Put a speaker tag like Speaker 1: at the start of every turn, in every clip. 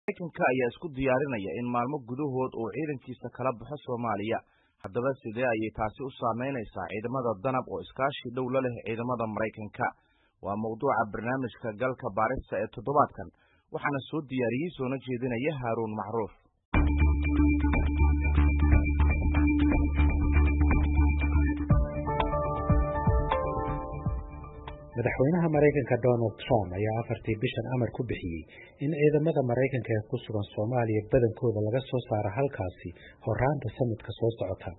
Speaker 1: Mareykanka ayaa isku diyaarinaya in maalmo gudahood uu ciidankiisa kala baxo Soomaaliya. Haddaba sidee ayay taasi u saameynaysaa ciidamada danab oo iskaashi dhow la leh ciidamada Mareykanka? Waa mawduuca barnaamijka galka baarista ee toddobaadkan. Waxaana soo diyaariyey soona jeedinaya Haaruun Macruuf.
Speaker 2: madaxweynaha Mareykanka Donald Trump ayaa afartii bishan amar ku bixiyay in ciidamada Mareykanka ee ku sugan Soomaaliya badankooda laga soo saaro halkaasi horaanta sanadka soo socota.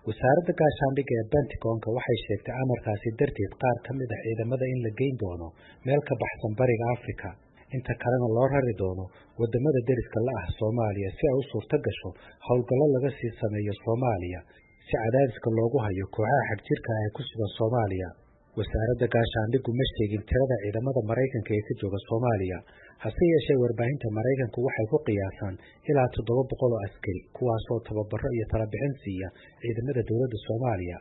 Speaker 2: Wasaaradda gaashaandhigga ee Pentagon-ka waxay sheegtay amarkaasi darteed qaar ka mid ah ciidamada in la geyn doono meel ka baxsan bariga Afrika, inta kalena loo rari doono wadamada deriska la ah Soomaaliya si ay u suurto gasho howlgallo laga sii sameeyo Soomaaliya si cadaadiska loogu hayo kooxaha xagjirka ah ee ku sugan Soomaaliya. wasaaradda gaashaandhiggu ma sheegin tirada ciidamada Mareykanka ee ka jooga Soomaaliya, hase yeeshee warbaahinta Mareykanku waxay ku qiyaasaan ilaa 700 oo askari kuwaas oo tababaro iyo talabixin siiya ciidamada dowladda Soomaaliya,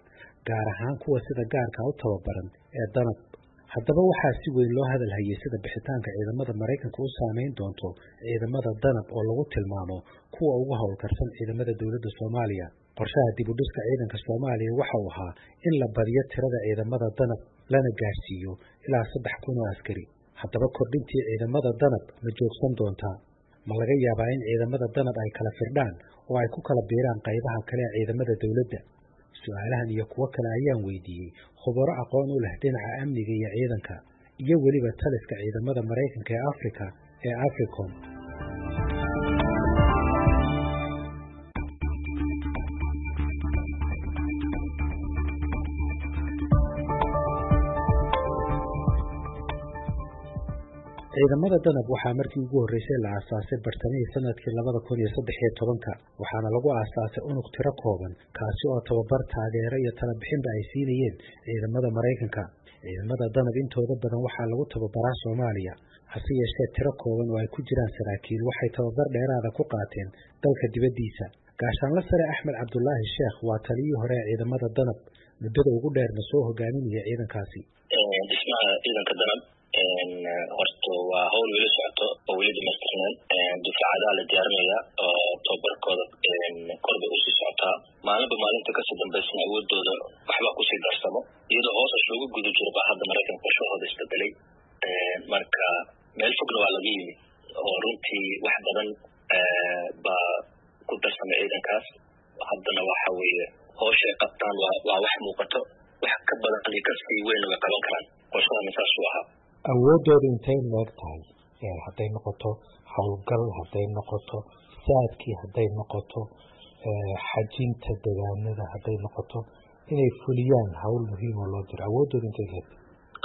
Speaker 2: gaar ahaan kuwa sida gaarka u tababaran ee danab. Haddaba waxaa si weyn loo hadal hayay sida bixitaanka ciidamada Mareykanka u saameyn doonto ciidamada danab oo lagu tilmaamo kuwa ugu howlkarsan ciidamada dowladda Soomaaliya. qorshaha dib u dhiska ciidanka Soomaaliya waxa uu ahaa in la badiyo tirada ciidamada danab lana gaarsiiyo ilaa 3,000 oo askari. Haddaba kordhintii ciidamada danab ma joogsan doontaa? Ma laga yaabaa in ciidamada danab ay kala firdhaan oo ay ku kala biiraan qaybaha kale ee ciidamada dowladda? Su'aalahan iyo kuwo kale ayaan weydiiyey khubaro aqoon u leh dhinaca amniga iyo ciidanka, iyo weliba taliska ciidamada Mareykanka ee Afrika ee AFRICOM. ciidamada danab waxaa markii ugu horeysay la aasaasay bartamihii sanadkii 2013, waxaana lagu aasaasay unug tiro kooban kaasi oo tababar, taageero iyo talabixinba ay siinayeen ciidamada Mareykanka. ciidamada danab intooda badan waxaa lagu tababaraa Soomaaliya, hase yeeshee tiro kooban oo ay ku jiraan saraakiil waxay tababar dheeraada ku qaateen dalka dibaddiisa. gaashaanle sare Axmed Cabdulaahi Sheekh waa taliyihii hore ee ciidamada danab, muddada ugu dheerna soo hogaaminaya ciidankaasi.
Speaker 3: dhismaha ciidanka danab horta waa hawl weli socoto oo weli dhamaystiran. dufcadaha la diyaarinaya oo tababarkooda korba usii socotaa. maalinba maalinta kasii dambaysana awoodooda waxbaa kusii darsamo, iyadoo hoos loogu guda jiro baa hadda Mareykanka qorshahooda isbedelay. marka meel fogna waa laga yimi oo runtii wax badan baa ku darsamay ciidankaas. haddana waxa weeye howsha ay qabtaan waa wax muuqato, wax ka badan iyo kasii weynna way qaban karaan. qorshahana saas u ahaa.
Speaker 2: awoodooda intay leeg tahay hadday noqoto howlgal, hadday noqoto saadkii, hadday noqoto xajinta deegaanada, hadday noqoto inay fuliyaan hawl muhiim oo loo diro, awoodooda intay leeg?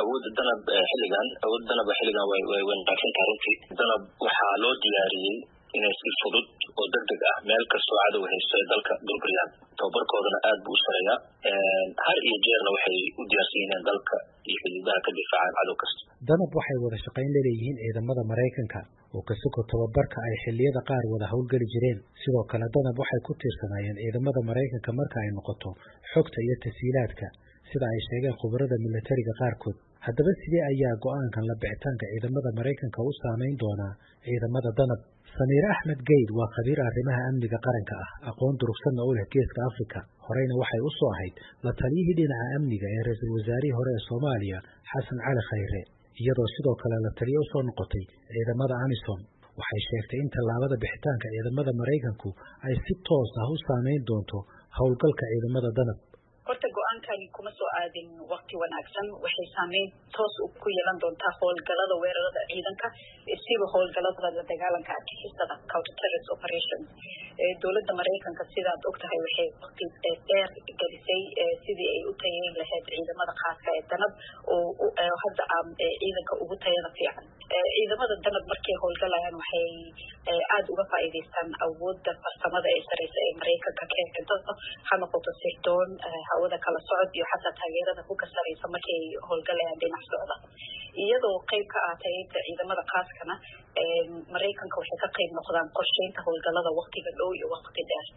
Speaker 3: awoodda danab xilligan way wanaagsan tahay runtii. danab waxaa loo diyaariyey inay si fudud oo degdeg ah meel kastoo cadow haysto ee dalka burburiyaan. tababarkoodana aad buu u sareeyaa. har iyo jeerna waxay u diyaarsan yihiin dalka iyo xuduudaha ka difaacaan cadow kasta.
Speaker 2: danab waxay wada shaqayn leeyihiin ciidamada Mareykanka oo ka soko tababarka ay xilliyada qaar wada howlgali jireen. sidoo kale danab waxay ku tiirsanaayeen ciidamada Mareykanka marka ay noqoto xogta iyo tasiilaadka, sida ay sheegeen khubarada militariga qaarkood. haddaba sidee ayaa go'aankan la bixitaanka ciidamada Mareykanka u saameyn doonaa ciidamada danab? Samiir Axmed Geyd waa khabiir arrimaha amniga qaranka ah, aqoon durugsan oo u leh geeska Afrika. horeyna waxay u soo ahayd la taliyihii dhinaca amniga ee ra'iisul wasaarihii hore ee Soomaaliya Xasan Cali Khayre, iyadoo sidoo kale la taliye u soo noqotay ciidamada AMISOM. waxay sheegtay in tallaabada bixitaanka ciidamada Mareykanku ay si toos ah u saameyn doonto howlgalka ciidamada danab.
Speaker 4: horta go'aankani kuma soo aadin waqti wanaagsan. waxay saameyn toos ku yeelan doontaa howlgalada weerarada ciidanka, siba howlgalada la dagaalanka argagixisada, counter-terrorist operations. dowladda Mareykanka sidaad ogtahay waxay waqti dheer gelisay sidii ay u tayeyn lahayd ciidamada khaaska ee danab oo hadda ciidanka ugu tayada fiican. ciidamada danab markay howlgalayaan waxay aad uga faa'iidaystaan awoodda farsamada ee sareysa ee Mareykanka keento, ha noqoto sirdoon, hawada kala socod iyo xataa taageerada ku kasaraysa markay howlgalayaan dhinac socda. iyadoo qayb ka ah tayeynta ciidamada khaaskana Mareykanka waxay ka qayb noqdaan qorsheynta howlgalada waqtiga dhow iyo waqti dheer.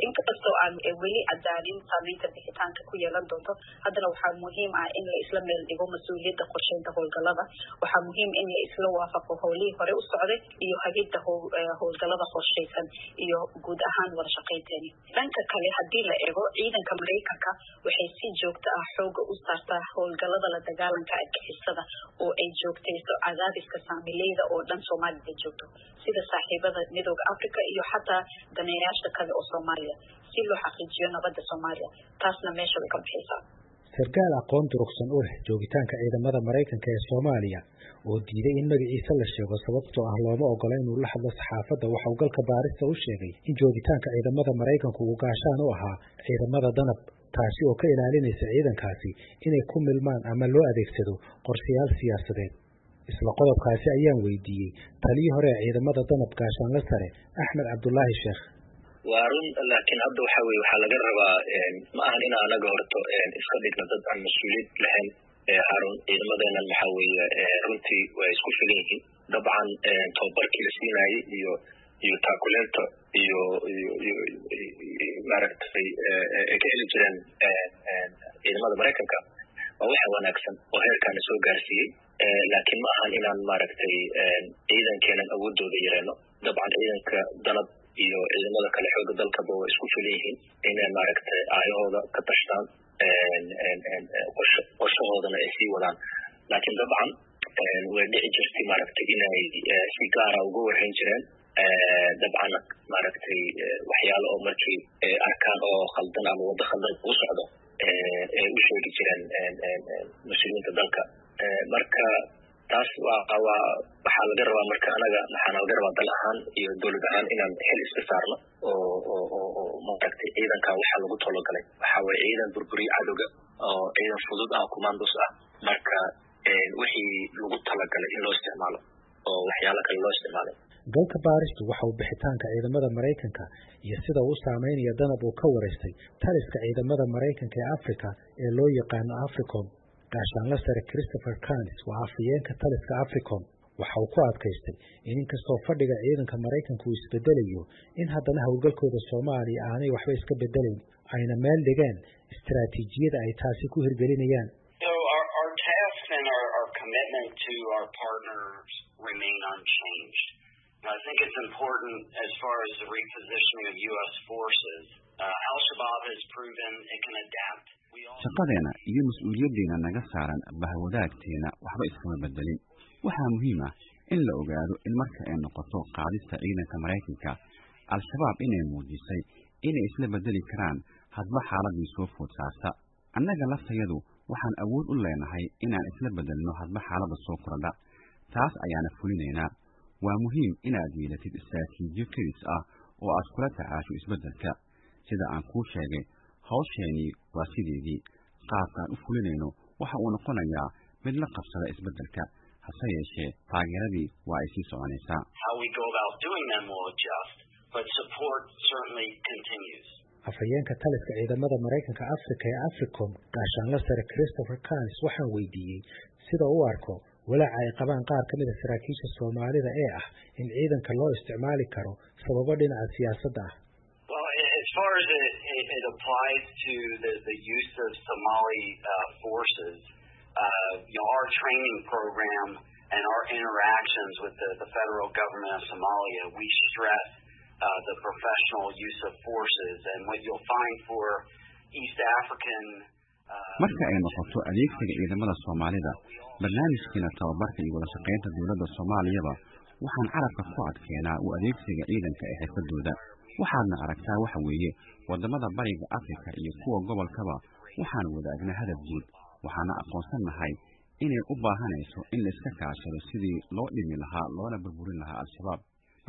Speaker 4: inkastoo aan weli cadaalin saameynta bixitaanka ku yeelan doonto, haddana waxaa muhiim ah in la isla meel dhigo mas-uuliyadda qorsheynta howlgalada. waxaa muhiim in la isla waafaqo howlihii hore u socday iyo hagidda howlgalada qorshaysan iyo guud ahaan wada shaqaynteeni. Dhanka kale haddii la eego ciidanka Mareykanka waxay si joogto ah xooga u saartaa howlgalada la dagaalanka argagixisada oo ay joogtayso cadaadiska saamileyda oo dhan Soomaaliya joogto sida saaxiibada Midowga Afrika iyo xataa daneeyaasha kale oo Soomaaliya si loo xaqiijiyo nabadda Soomaaliya. Taasna meesha way ka baxaysaa.
Speaker 2: Sarkaal aqoon durugsan u leh joogitaanka ciidamada Mareykanka ee Soomaaliya oo diiday in magaciisa la sheego sababtoo ah looma ogola inuu la hadlo saxaafadda waxa uu galka baarista u sheegay in joogitaanka ciidamada Mareykanku uu gaashaan u ahaa ciidamada danab taasi oo ka ilaalinaysa ciidankaasi inay ku milmaan ama loo adeegsado qorshayaal siyaasadeed. Isla qodobkaasi ayaan weydiiyey taliyii hore ee ciidamada danab gaashaanle sare Axmed Cabdullaahi Sheekh.
Speaker 3: waa run laakiin hadda waxaa laga rabaa ma ahan in anaga horto iska dhigno dad aan mas-uuliyad lahayn harun ciidamadeenan waxaa weeye runtii way isku filan yihiin dabcan tababarkii la siinayay iyo taakuleenta iyo maaragtay ay ka heli jireen ciidamada Mareykanka waa wax wanaagsan oo heerkaana soo gaarsiiyey laakiin ma ahan inaan maaragtay ciidankeenan awoodooda yareeno dabcan ciidanka danab iyo ciidamada kale xooga dalkaba way isku filan yihiin inay maaragtay aayahooda ka tashtaan qorshahoodana ay sii wadaan laakiin dabcan way dhici jirtay maaragtay inay si gaara uga warhayn jireen dabcan maaragtay waxyaalo oo markii arkaan oo khaldan ama waddo khaldan ugu socdo ay u sheegi jireen mas-uuliyiinta dalka marka taas waxaa laga rabaa marka waxaana laga rabaa dal ahaan iyo dowlad ahaan inaan xil iska saarno oo maaragtay ciidanka waxaa lagu talogalay waxaa waye ciidan burburiye cadowga oo ciidan fudud ah commandos ah marka wixii lagu talagalay in loo isticmaalo oo waxyaalo kale loo isticmaalay.
Speaker 2: Galka baaristu waxa uu bixitaanka ciidamada Mareykanka iyo sida uu saameynaya danab uu ka wareystay taliska ciidamada Mareykanka ee Afrika ee loo yaqaano Africom. gaashaanle sare Christopher Canis waa afhayeenka taliska Africom waxa uu ku adkaystay in inkastoo fadhiga ciidanka Mareykanka uu isbedelayo in haddana howlgalkooda Soomaaliya aanay waxba iska bedelayn ayna meel dhigeen istiraatiijiyada ay taasi ku hirgelinayaan.
Speaker 5: Our tasks and our commitment to our partners remain unchanged. I think it's important as far as the repositioning of U.S. forces. Al-Shabaab has proven it can adapt.
Speaker 6: shaqadeena iyo mas-uuliyaddeena naga saaran bahwadaagteena waxba iskama bedelin. waxaa muhiim ah in la ogaado in marka ay noqoto qaadista ciidanka Mareykanka Al-Shabaab inay muujisay inay isla bedeli karaan hadba xaaladii soo food saarta. annaga laftayadu waxaan awood u leenahay inaan isla bedelno hadba xaaladda soo kordha. taas ayaana fulinaynaa. waa muhiim inaad yeelatid istiraatiijiyo kelis ah oo aad kula tacaasho isbedelka. sida aan kuu sheegay hawsheeni waa sideedii qaabkaan u fulinayno waxa uu noqonayaa mid la qabsada isbedelka hase yeeshee taageeradii waa ay sii soconaysaa.
Speaker 2: afhayeenka taliska ciidamada Mareykanka Afrika ee Africom gaashaanle sare Christopher Canis waxaan weydiiyey sida uu arko walaaca ay qabaan qaar ka mid ah saraakiisha Soomaalida ee ah in ciidanka loo isticmaali karo sababo dhinaca siyaasadda ah.
Speaker 5: As far as it applies to the use of Somali forces, our training program and our interactions with the federal government of Somalia, we stress the professional use of forces, and what you'll find for East African
Speaker 6: marka ay noqoto adeegsiga ciidamada Soomaalida barnaamijkeena tababarka iyo wada shaqaynta dowladda Soomaaliyaba waxaan carabka ku adkeynaa u adeegsiga ciidanka ee xirfadooda. waxaadna aragtaa waxa weeye wadamada bariga Afrika iyo kuwa gobolkaba waxaan wadaagnaa hadaf guud waxaana aqoonsanahay inay u baahanayso in la iska kaashado sidii loo dhimi lahaa loona burburin lahaa Al-Shabaab.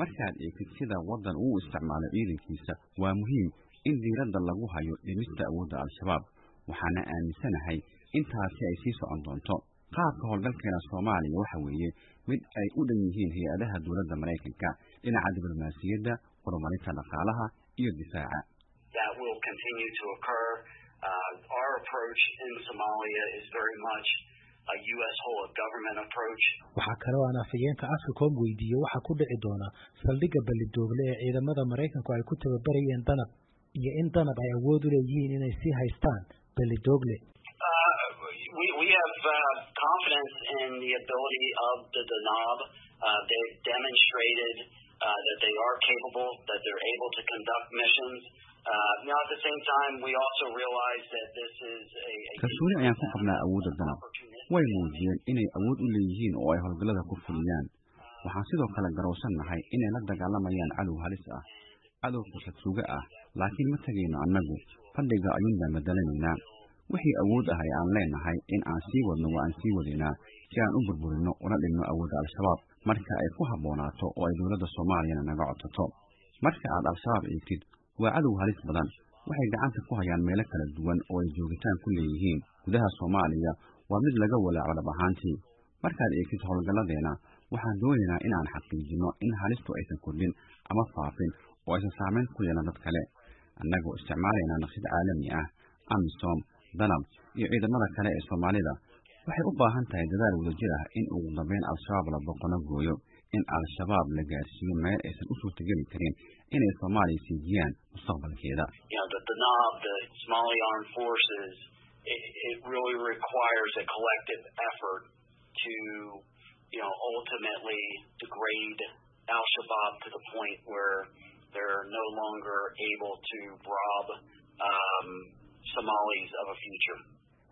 Speaker 6: markaad eegtid sida wadan uu isticmaalo ciidankiisa waa muhiim in diiradda lagu hayo dhimista awoodda Al-Shabaab. waxaana aaminsanahay intaasi ay sii socon doonto. qaabka howlgalkeena Soomaaliya waxa weeye mid ay u dhan yihiin hay'adaha dowladda Mareykanka dhinaca diblomaasiyadda horumarinta dhaqaalaha iyo difaaca.
Speaker 5: That will continue to occur. Our approach in Somalia is very much a U.S. whole of government approach.
Speaker 2: waxaa kaloo aan afhayeenka Africom weydiiyey waxa ku dhici doona saldhigga Balidoogle ee ciidamada Mareykanku ay ku tababarayeen danab iyo in danab ay awood u leeyihiin inay sii haystaan Balidoogle.
Speaker 5: We have confidence in the ability of the Danab. They've demonstrated that they are capable, that they're able to conduct missions. At the same time, we also realize that this is
Speaker 6: kalsooni ayaan ku qabnaa awoodda danab way muujiyeen inay awood u leeyihiin oo ay howlgallada ku fuliyaan waxaan sidoo kale garowsannahay inay la dagaalamayaan cadow halis ah cadow fursad suga ah laakiin ma tegayno annagu fadhiga ayuun baan bedelanaynaa wixii awood ah ay aan leenahay in aan sii wadno waa aan sii wadaynaa si aan u burburino una dhigno awoodda al-shabaab marka ay ku habboonaato oo ay dowladda soomaaliyana naga codsato marka aad al-shabaab eegtid waa cadow halis badan waxay gacanta ku hayaan meelo kala duwan oo ay joogitaan ku leeyihiin gudaha Soomaaliya waa mid laga walaaco dhab ahaantii markaad eegtid howlgalladeena waxaan doonaynaa in aan xaqiijino in halistu aysan kordhin ama faafin oo aysan saameyn ku yeelan dad kale annagoo isticmaalayna naqshad caalami ah AMISOM danab iyo ciidamada kale ee Soomaalida waxay u baahan tahay dadaal wadajir ah in ugu dambeyn al-shabaab la boqono gooyo in al-shabaab la gaarsiiyo meel aysan u suurtageli karin inay Soomaaliya siiyaan mustaqbalkeeda.
Speaker 5: The NAB, the Somali Armed Forces, it really requires a collective effort to, ultimately degrade al-Shabaab to the point where they're no longer able to rob Somalis of a future.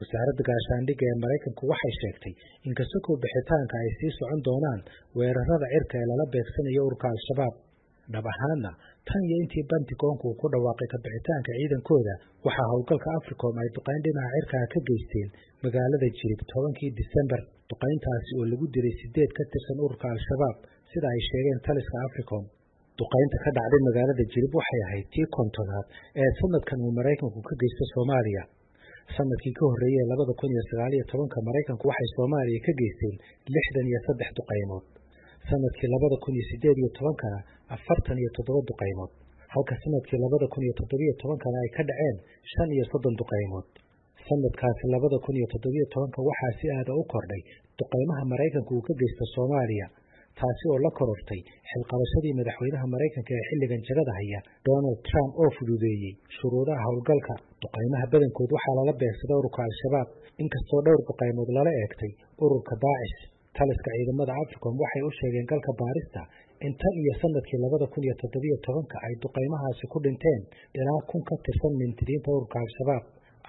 Speaker 2: wasaaradda gaashaandhigga ee Mareykanku waxay sheegtay in kasoo bixitaanka ay sii socon doonaan weerarada cirka ee lala beegsanayo ururka al-shabaab dhab ahaanna tan iyo intii Pentagon-ku ku dhawaaqay ka bixitaanka ciidankooda waxaa howlgalka Africom ay duqeyn dhinaca cirka ka geysteen magaalada Jilib 10kii December duqeyntaasi oo lagu diray 8 ka tirsan ururka al-shabaab sida ay sheegeen taliska Africom duqeynta ka dhacday magaalada Jilib waxay ahayd tii 50aad ee sanadkan uu Mareykanku ka geystay Soomaaliya sanadkii ka horeeyay 2019 Mareykanku waxay Soomaaliya ka geysteen 63 duqeymood sanadkii 2018 47 duqeymood halka sanadkii 2017 ay ka dhaceen 35 duqeymood sanadkaas 2017 waxaa si aad u kordhay duqeymaha Mareykanku uu ka geystay Soomaaliya taasi oo la korortay xilqabashadii madaxweynaha Mareykanka ee xilligan jagada haya Donald Trump oo fududeeyay shuruudaha howlgalka duqeymaha badankood waxaa lala beegsaday ururka al-shabaab inkastoo dhowr duqeymood lala eegtay ururka Daesh taliska ciidamada Africom waxay u sheegeen galka baarista in tan iyo sanadkii 2017 ay duqeymahaasi ku dhinteen ilaa 1,000 ka tirsan mintidiinta ururka al-shabaab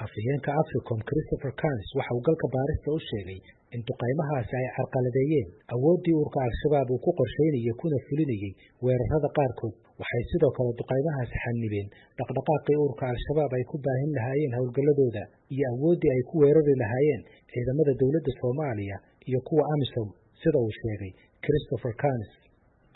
Speaker 2: afhayeenka Africom Christopher Canis waxa uu galka baarista u sheegay in duqeymahaasi ay carqaladeeyeen awooddii ururka al-shabaab uu ku qorsheynayay kuna fulinayay weerarada qaarkood waxay sidoo kale duqeymahaasi xanibeen dhaqdhaqaaqii ururka al-shabaab ay ku baahin lahaayeen howlgalladooda iyo awooddii ay ku weerari lahaayeen ciidamada dowladda Soomaaliya iyo kuwa AMISOM sida uu sheegay Christopher Canis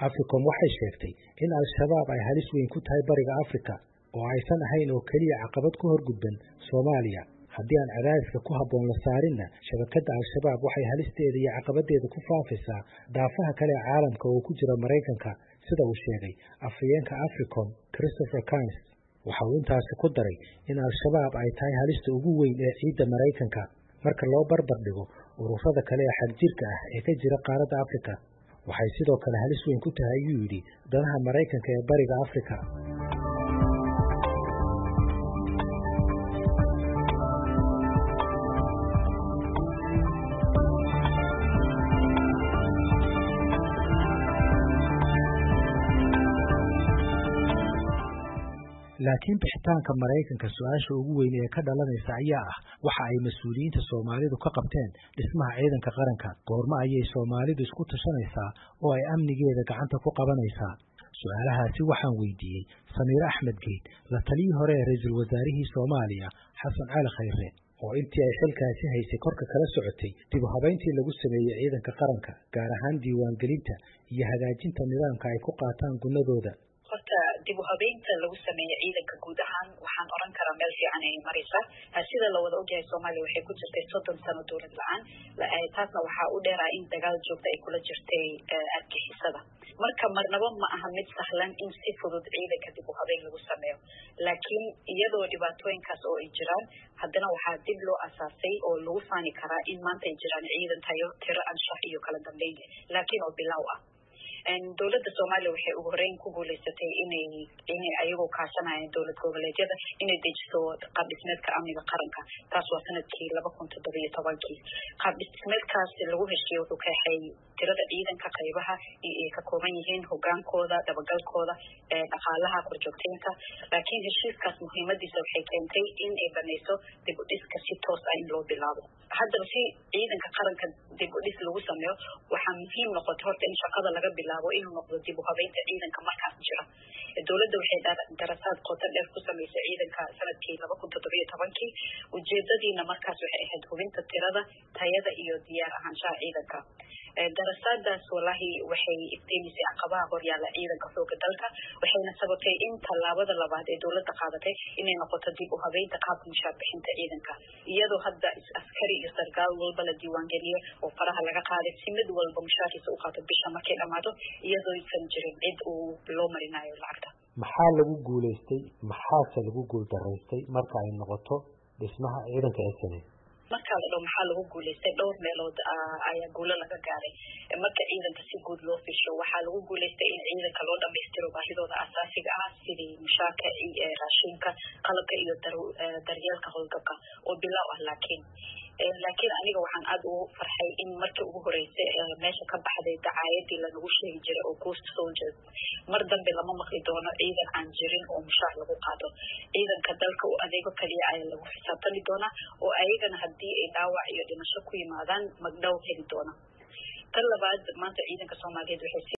Speaker 2: Africom waxay sheegtay in al-shabaab ay halis weyn ku tahay bariga Afrika oo aysan ahayn oo kaliya caqabad ku horgudban Soomaaliya haddii aan cadaadiska ku habboon la saarinna shabakadda al-shabaab waxay halisteeda iyo caqabadeeda ku faafisaa daafaha kale ee caalamka oo ku jira Mareykanka sida uu sheegay afhayeenka Africom Christopher Canis waxa uu intaasi ku daray in al-shabaab ay tahay halista ugu weyn ee ciidda Mareykanka marka loo barbar dhigo ururada kale ee xagjirka ah ee ka jira qaaradda Afrika waxay sidoo kale halis weyn ku tahay ayuu yidhi danaha Mareykanka ee bariga Afrika laakiin bixitaanka Mareykanka su'aasha ugu weyn ee ka dhalanaysa ayaa ah waxa ay mas'uuliyiinta Soomaalidu ka qabteen dhismaha ciidanka qaranka goorma ayay Soomaalidu isku tashanaysaa oo ay amnigeeda gacanta ku qabanaysaa su'aalahaasi waxaan weydiiyey Samiir Axmed Geed la taliyay hore ee ra'iisul wasaarihii Soomaaliya Xasan Cali Khayre oo intii ay xilkaasi haysay korka kala socotay dib u habeyntii lagu sameeyay ciidanka qaranka gaar ahaan diiwaangelinta iyo hagaajinta nidaamka ay ku qaataan gunnadooda
Speaker 4: horta dib u habeynta lagu sameeyay ciidanka guud ahaan waxaan oran karaa meel fiican ay maraysaa sida la wada ogyahay Soomaaliya waxay ku jirtay 30 sano dowlad la'aan taasna waxaa u dheeraa in dagaal joogto ay kula jirtay argixisada marka marnaba ma aha mid sahlan in si fudud ciidanka dib u habeyn lagu sameeyo laakiin iyadoo dhibaatooyinkaas oo ay jiraan haddana waxaa dib loo asaasay oo lagu faani karaa in maanta ay jiraan ciidan tayo tiro anshax iyo kala dambeyn laakiin oo bilow ah dowladda Soomaaliya waxay ugu horeyn ku guuleysatay inay ayagoo kaashanayaan dowlad goboleedyada inay dejiso qaab dhismeedka amniga qaranka taas waa sanadkii 2017 qaab dhismeedkaas lagu heshiiyay wuxuu ka yahay tirada ciidanka qaybaha ee ka kooban yihiin hogaankooda dabagalkooda dhaqaalaha korjoogteynta laakiin heshiiskaas muhiimadiisa waxay keentay in ay banayso dib u dhiska si toos ah in loo bilaabo haddaba si ciidanka qaranka dib u dhis lagu sameeyo waxaa muhiim noqotay horta in shaqada laga bilaabo inuu noqdo dib u habeynta ciidanka markaas jira dowladda waxay darasaad qoto dheer ku samaysay ciidanka sanadkii 2017 ujeedadiina markaas waxay ahayd hubinta tirada tayada iyo diyaar ahaanshaha ciidanka darasaadaas wallahi waxay iftiimisay caqabaha horyaala ciidanka xoogga dalka waxayna sababtay in tallaabada labaad ee dowladda qaadatay inay noqoto dib u habeynta qaabka mushaar bixinta ciidanka iyadoo hadda askari iyo sargaal walba la diiwaangeliyay oo faraha laga qaaday si mid walba mushaarkiisa u qaato bisha markay dhamaato iyadoo aysan jirin cid uu loo marinayo lacagta
Speaker 2: maxaa lagu guuleystay maxaase lagu guuldaraystay marka ay noqoto dhismaha ciidanka SNA
Speaker 4: marka la dhaho maxaa lagu guuleystay dhowr meelood ayaa guulo laga gaaray marka ciidanka si guud loo fiirsho waxaa lagu guuleystay in ciidanka loo dhammaystiro baahidooda asaasiga ah sidii mushaarka raashinka qalabka iyo daryeelka howlgabka oo bilow ah laakiin aniga waxaan aad ugu farxay in markii ugu horeysay meesha ka baxday dacaayadii lanagu sheegi jiray oo ghost soldiers mar dambe lama maqli doono ciidan aan jirin oo mushaar lagu qaado ciidanka dalka u adeego kaliya ayaa lagu xisaabtami doonaa oo ayagana haddii ay dhaawac iyo dhimasho ku yimaadaan magdhow heli doona tan labaad maanta ciidanka Soomaaliyeed waxay